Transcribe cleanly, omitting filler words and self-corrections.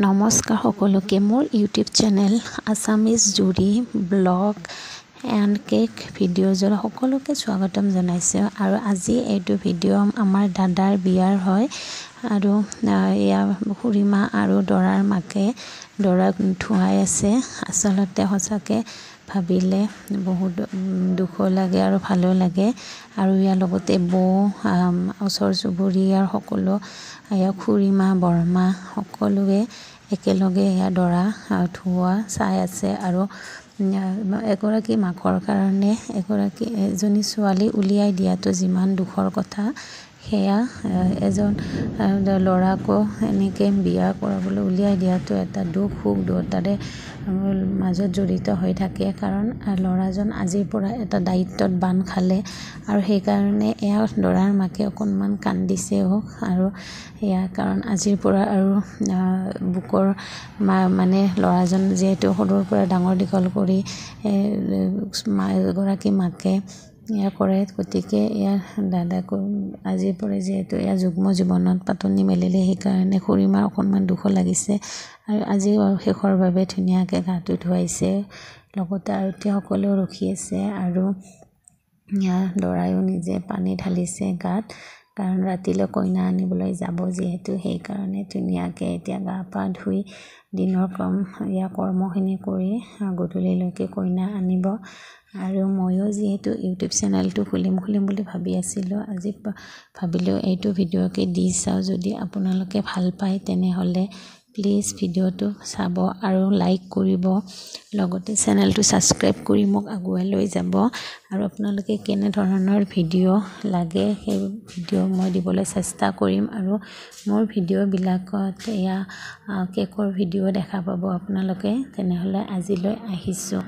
নমস্কাৰ সকলোকে মোৰ ইউটিউব চেনেল আছামিজ জুৰি ব্লগ এণ্ড কেক ভিডিঅ'জৰ সকলোকে স্বাগতম জনাইছোঁ। আৰু আজি এইটো ভিডিঅ' আমাৰ দাদাৰ বিয়াৰ হয় আৰু এয়া খুৰীমা আৰু দৰাৰ মাকে দৰাক ধুৱাই আছে। আচলতে সঁচাকৈ ভাবিলে বহুত দুখ লাগে আৰু ভালো লাগে। আৰু ইয়াৰ লগতে বৌ ওচৰ চুবুৰীয়াৰ সকলো খুৰীমা বৰমা সকলোৱে একেলগে এয়া দৰা ধুওৱা চাই আছে। আৰু এগৰাকী মাকৰ কাৰণে এজনী ছোৱালী উলিয়াই দিয়াটো যিমান দুখৰ কথা, সেয়া এজন ল'ৰাকো এনেকৈ বিয়া কৰাবলৈ উলিয়াই দিয়াটো এটা দুখ সুখ দুয়োটাৰে মাজত জড়িত হৈ থাকে। কাৰণ ল'ৰাজন আজিৰ পৰা এটা দায়িত্বত বান্ধ খালে আৰু সেইকাৰণে এয়া দৰাৰ মাকে অকণমান কান্দিছেও। আৰু এয়া কাৰণ আজিৰ পৰা আৰু বুকৰ মানে ল'ৰাজন যিহেতু সৰুৰ পৰা ডাঙৰ দীঘল কৰি এগৰাকী মাকে এয়া কৰে, গতিকে ইয়াৰ দাদাকো আজিৰ পৰা যিহেতু এয়া যুগ্ম জীৱনত পাতনি মেলিলে, সেইকাৰণে খুৰীমাৰ অকণমান দুখো লাগিছে। আৰু আজিও শেষৰ বাবে ধুনীয়াকৈ গাটো ধুৱাইছে, লগতে আৰতী সকলেও ৰখি আছে। আৰু দৰায়ো নিজে পানী ঢালিছে গাত, কাৰণ ৰাতিলৈ কইনা আনিবলৈ যাব যিহেতু, সেইকাৰণে ধুনীয়াকৈ এতিয়া গা পা ধুই দিনৰ কৰ্মখিনি কৰি গধূলিলৈকে কইনা আনিব। আৰু ময়ো যিহেতু ইউটিউব চেনেলটো খুলিম বুলি ভাবি আছিলোঁ, আজি ভাবিলোঁ এইটো ভিডিঅ'কে দি চাওঁ। যদি আপোনালোকে ভাল পায় তেনেহ'লে প্লিজ ভিডিঅ'টো চাব আৰু লাইক কৰিব, লগতে চেনেলটো ছাবস্ক্ৰাইব কৰি মোক আগুৱাই লৈ যাব। আৰু আপোনালোকে কেনেধৰণৰ ভিডিঅ' লাগে সেই ভিডিঅ' মই দিবলৈ চেষ্টা কৰিম। আৰু মোৰ ভিডিঅ'বিলাকত এয়া কেকৰ ভিডিঅ' দেখা পাব আপোনালোকে। তেনেহ'লে আজিলৈ আহিছোঁ।